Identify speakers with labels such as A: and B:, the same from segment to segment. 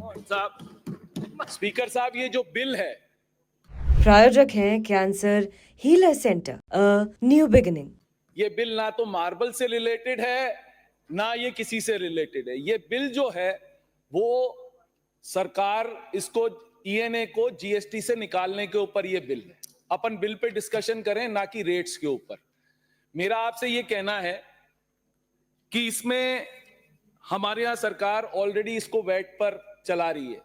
A: साहब, स्पीकर साहब, ये जो बिल है,
B: प्रायोजक हैं cancer healer centre, a new beginning.
A: ये बिल ना तो मार्बल से रिलेटेड है, ना ये किसी से रिलेटेड है। ये बिल जो है वो सरकार इसको ईएनए को जीएसटी से निकालने के ऊपर ये बिल है। अपन बिल पे डिस्कशन करें, ना कि रेट्स के ऊपर। मेरा आपसे ये कहना है कि इसमें हमारे यहां सरकार ऑलरेडी इसको वैट पर चला रही है,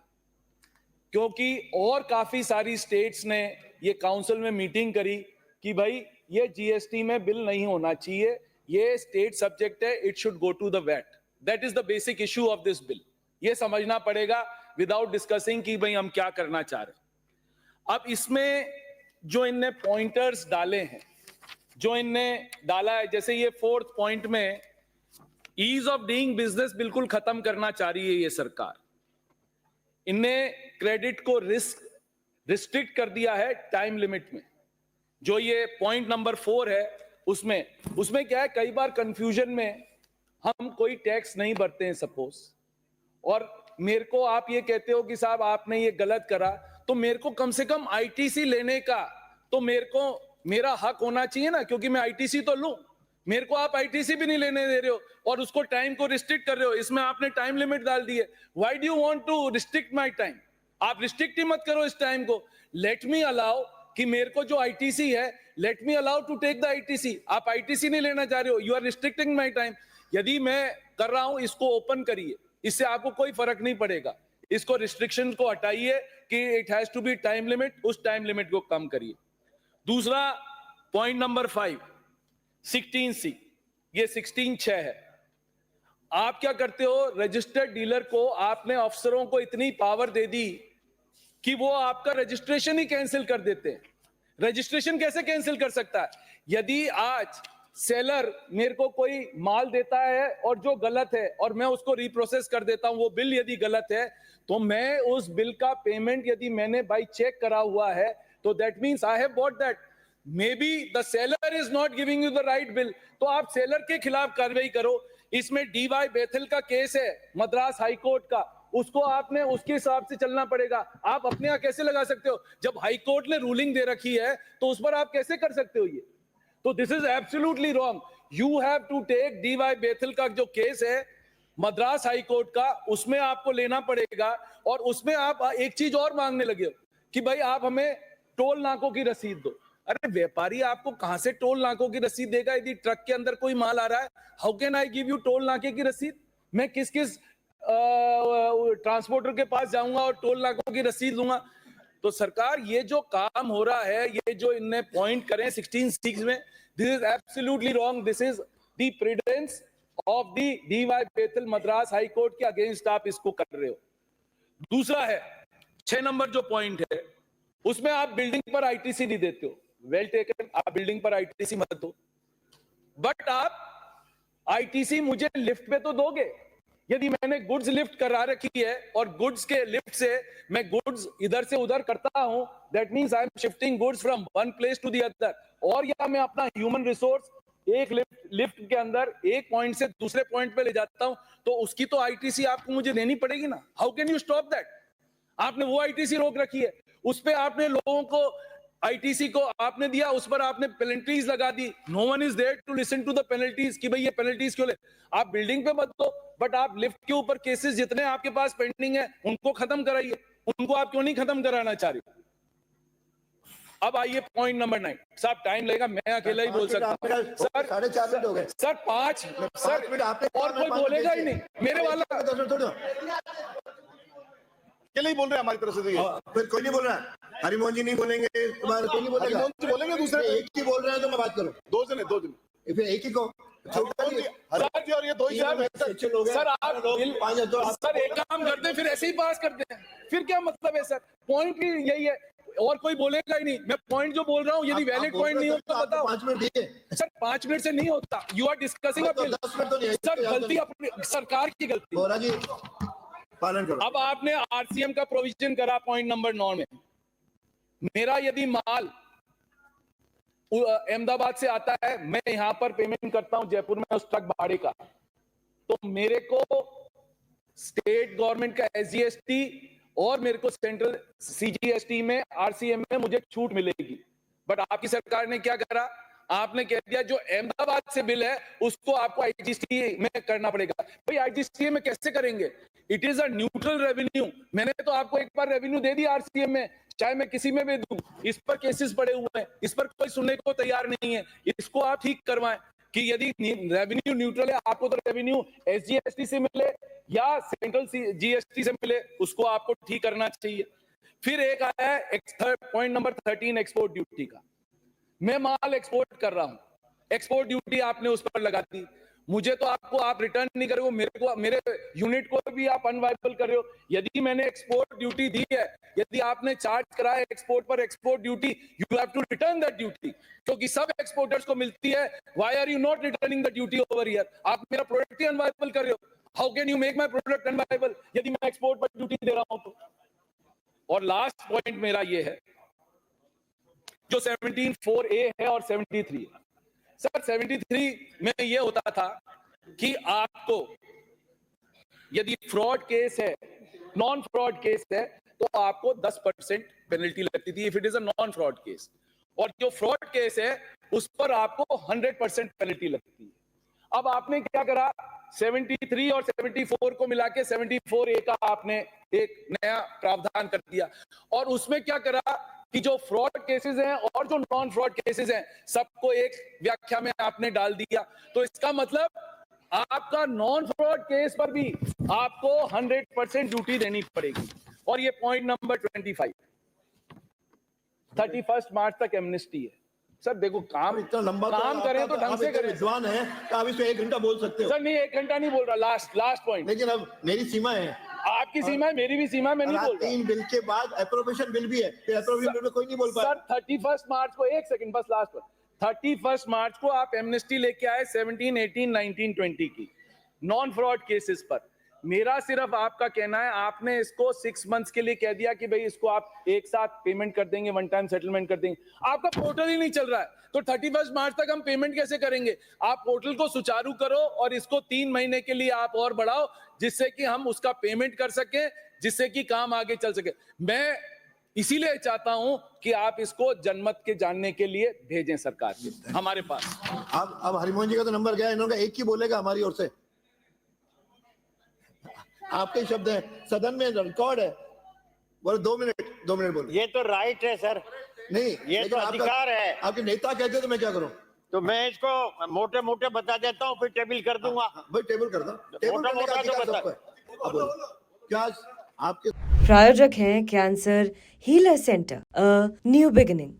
A: क्योंकि और काफी सारी स्टेट्स ने ये काउंसिल में मीटिंग करी कि भाई ये जीएसटी में बिल नहीं होना चाहिए, ये स्टेट सब्जेक्ट है, it should go to the VAT. That is the basic issue of this bill. ये समझना पड़ेगा विदाउट डिस्कसिंग कि भाई हम क्या करना चाह रहे हैं। अब इसमें जो इनने पॉइंटर्स डाले हैं, जो इनने डाला है, जैसे ये 4th पॉइंट में ईज ऑफ डूइंग बिजनेस बिल्कुल खत्म करना चाह रही है ये सरकार। इनने क्रेडिट को रिस्ट्रिक्ट कर दिया है टाइम लिमिट में। जो ये पॉइंट नंबर 4 है उसमें क्या है, कई बार कंफ्यूजन में हम कोई टैक्स नहीं भरते हैं सपोज, और मेरे को आप ये कहते हो कि साहब आपने ये गलत करा, तो मेरे को कम से कम आईटीसी लेने का तो मेरा हक होना चाहिए ना, क्योंकि मैं आईटीसी तो लूं। मेरे को आप आईटीसी भी नहीं लेने दे रहे हो और उसको टाइम को रिस्ट्रिक्ट कर रहे हो। इसमें आपने टाइम लिमिट डाल दी है। Why do you want to restrict my time? आप रिस्ट्रिक्ट ही मत करो इस टाइम को। लेट मी अलाउ कि मेरे को जो आईटीसी है, let me allow to take the ITC. आप आईटीसी नहीं लेना चाह रहे हो, you are restricting my time. यदि मैं कर रहा हूं, इसको ओपन करिए, इससे आपको कोई फर्क नहीं पड़ेगा। इसको रिस्ट्रिक्शन को हटाइए कि it has to be time limit, उस टाइम लिमिट को कम करिए। दूसरा पॉइंट नंबर 5 16C, ये 16(6) है। आप क्या करते हो, रजिस्टर्ड डीलर को आपने अफसरों को इतनी पावर दे दी कि वो आपका रजिस्ट्रेशन ही कैंसिल कर देते हैं। रजिस्ट्रेशन कैसे कैंसिल कर सकता है? यदि आज सेलर मेरे को कोई माल देता है और जो गलत है और मैं उसको रिप्रोसेस कर देता हूं, वो बिल यदि गलत है, तो मैं उस बिल का पेमेंट यदि मैंने बाय चेक करा हुआ है, तो that means I have bought that. May be the seller is not giving you the right bill, तो आप सेलर के खिलाफ कार्रवाई करो। इसमें डीवाई बेथल का केस है मद्रास हाई कोर्ट का, उसको आपने उसके हिसाब से चलना पड़ेगा। आप अपने यहां कैसे लगा सकते हो? जब हाई कोर्ट ने रूलिंग दे रखी है तो उस पर आप कैसे कर सकते हो ये? तो this is absolutely wrong. You have to take DY Bethel का जो केस है मद्रास हाई कोर्ट का, उसमें आपको लेना पड़ेगा। और उसमें आप एक चीज और मांगने लगे हो कि भाई आप हमें टोल नाकों की रसीद दो। अरे व्यापारी आपको कहां से टोल नाकों की रसीद देगा यदि ट्रक के अंदर कोई माल आ रहा है? How can I give you toll नाके की रसीद? मैं किस किस ट्रांसपोर्टर के पास जाऊंगा और टोल नाकों की रसीद लूंगा? तो सरकार, ये जो काम हो रहा है, ये जो इनने पॉइंट करें 16(6) में, this is absolutely wrong. This is the precedence of the DY Bethel Madras High Court के अगेंस्ट आप इसको कर रहे हो। दूसरा है 6 नंबर जो पॉइंट है, उसमें आप बिल्डिंग पर आईटीसी नहीं देते हो। वेल टेकन, आप बिल्डिंग पर आईटीसी मत दो, बट आप आईटीसी मुझे लिफ्ट पे तो दोगे। यदि मैंने गुड्स लिफ्ट करा रखी है और गुड्स के लिफ्ट से मैं गुड्स इधर से उधर करता हूं, that means I am shifting goods from one place to the other. और या मैं अपना ह्यूमन रिसोर्स एक लिफ्ट के अंदर एक पॉइंट से दूसरे पॉइंट पे ले जाता हूं, तो उसकी तो आईटीसी आपको मुझे देनी पड़ेगी ना। How can you stop that? आपने वो आईटीसी रोक रखी है, उस पे आपने लोगों को आईटीसी को आपने दिया, उस पर आपने पेनल्टीज लगा दी। No one is there to listen to the penalties कि भाई ये पेनल्टीज क्यों ले। आप बिल्डिंग पे मत दो, बट आप लिफ्ट के ऊपर केसेस जितने आपके पास पेंडिंग है उनको खत्म कराइए। उनको आप क्यों नहीं खत्म कराना चाह रहे? अब आइए पॉइंट नंबर 9। साहब टाइम लगेगा, मैं अकेला ही बोल सकता हूं। सर
C: 4.5 मिनट हो गए।
A: सर 5 मिनट और कोई बोलेगा ही नहीं मेरे वाला।
D: अकेले ही बोल रहे हैं हमारी तरफ से।
C: फिर कोई नहीं बोल रहा, हरिमोहन जी नहीं बोलेंगे, तुम्हारे कोई नहीं बोलेगा।
D: हरिमोहन जी बोलेंगे, दूसरे
C: एक ही बोल रहे हैं तो मैं बात करूं।
D: दो जने
C: फिर एक ही को
D: हरिमोहन जी और ये दो ही
A: सर आप सर एक काम करते हैं, फिर ऐसे ही पास करते हैं, फिर क्या मतलब है? सर पॉइंट ही यही है, और कोई बोलेगा ही नहीं। मैं पॉइंट जो बोल रहा हूँ, यदि वैलिड पॉइंट नहीं होता तो बताओ।
C: 5 मिनट दिए
A: सर 5 मिनट से नहीं होता। You are discussing a bill.
C: 10 minute तो नहीं।
A: सर गलती अपनी सरकार की गलती।
C: बोरा जी पालन करो।
A: अब आपने आरसीएम का प्रोविजन करा पॉइंट नंबर 9 में। मेरा यदि माल अहमदाबाद से आता है, मैं यहां पर पेमेंट करता हूं जयपुर में उस ट्रक भाड़े का, तो मेरे को स्टेट गवर्नमेंट का एसजीएसटी और मेरे को सेंट्रल सीजीएसटी में आरसीएम में मुझे छूट मिलेगी। बट आपकी सरकार ने क्या करा, आपने कह दिया जो अहमदाबाद से बिल है उसको आपको आईजीएसटी में करना पड़ेगा। भाई आईजीएसटी में कैसे करेंगे? It is a neutral revenue. मैंने तो आपको एक बार रेवेन्यू दे दिया आरसीएम में, चाहे मैं किसी में भी दूं। इस पर केसेस पड़े हुए हैं, इस पर कोई सुनने को तैयार नहीं है। इसको आप ठीक करवाएं कि यदि रेवेन्यू न्यूट्रल है, आपको तो रेवेन्यू एसजीएसटी से मिले या सेंट्रल जीएसटी से मिले, उसको आपको ठीक करना चाहिए। फिर एक आया है पॉइंट नंबर 13 एक्सपोर्ट ड्यूटी का। मैं माल एक्सपोर्ट कर रहा हूं, एक्सपोर्ट ड्यूटी आपने उस पर लगा दी, मुझे तो आपको आप रिटर्न नहीं कर रहे हो, मेरे यूनिट को भी आप अनवाइबल कर रहे हो। यदि मैंने एक्सपोर्ट ड्यूटी दी है, यदि आपने चार्ज करा है एक्सपोर्ट पर export duty, you have to return that duty, क्योंकि सब एक्सपोर्टर्स को मिलती है। Why are you not returning the duty over here? आप मेरा प्रोडक्ट ही अनवाइबल कर रहे हो। How can you make my product unviable यदि मैं एक्सपोर्ट पर ड्यूटी दे रहा हूं तो? और लास्ट पॉइंट मेरा ये है, जो 17(4)A है और 73 है। सर 73 में ये होता था कि आपको यदि फ्रॉड केस है, नॉन फ्रॉड केस है, तो आपको 10% पेनल्टी लगती थी if it is a non fraud case, और जो फ्रॉड केस है उस पर आपको 100% पेनल्टी लगती है। अब आपने क्या करा, 73 और 74 को मिला के 74A का आपने एक नया प्रावधान कर दिया, और उसमें क्या करा कि जो फ्रॉड केसेस हैं और जो नॉन फ्रॉड केसेस हैं सबको एक व्याख्या में आपने डाल दिया। तो इसका मतलब आपका नॉन फ्रॉड केस पर भी आपको 100% ड्यूटी देनी पड़ेगी। और ये पॉइंट नंबर 25, 31 मार्च तक एमनेस्टी है। सर देखो, काम
C: इतना लंबा
A: काम करें तो ढंग से करें।
C: विद्वान है तो आप इसको 1 घंटा बोल सकते हो
A: सर नहीं, 1 घंटा नहीं बोल रहा, लास्ट पॉइंट।
C: लेकिन अब मेरी सीमा है,
A: आपकी सीमा है, मेरी भी सीमा है, मैं नहीं बोल रहा।
C: 3 बिल के बाद एप्रोप्रिएशन बिल भी है, फिर एप्रोप्रिएशन बिल में कोई नहीं बोल पाया।
A: सर 31 मार्च को, एक सेकंड बस, लास्ट पर 31 मार्च को आप एमनेस्टी लेके आए 17, 18, 19, 20 की नॉन फ्रॉड केसेस पर। मेरा सिर्फ आपका कहना है, आपने इसको 6 मंथ्स के लिए कह दिया कि भाई इसको आप एक साथ पेमेंट कर देंगे, वन टाइम सेटलमेंट कर देंगे। आपका पोर्टल ही नहीं चल रहा है, तो 31 मार्च तक हम पेमेंट कैसे करेंगे? आप पोर्टल को सुचारू करो और इसको 3 महीने के लिए आप और बढ़ाओ, जिससे कि हम उसका पेमेंट कर सके, जिससे कि काम आगे चल सके। मैं इसीलिए चाहता हूं कि आप इसको जनमत के जानने के लिए भेजें सरकार के हमारे पास।
C: अब हरिमोहन जी का तो नंबर गया, इन्होंने एक ही बोलेगा हमारी ओर से। आपके शब्द है, सदन में रिकॉर्ड है, बोलो 2 मिनट बोलो।
E: ये तो राइट है सर,
C: नहीं,
E: ये तो अधिकार है।
C: आपके नेता कहते हो तो मैं क्या करूं?
E: तो मैं इसको मोटे मोटे बता देता हूँ, फिर टेबल कर दूंगा।
C: भाई टेबल कर दो, टेबल
E: मोटा
C: करने का
E: मोटा तो
C: अधिकार
E: बता।
C: सबको है। अब बोलो, क्या आपके
B: प्रायोजक हैं cancer healer centre, a new beginning.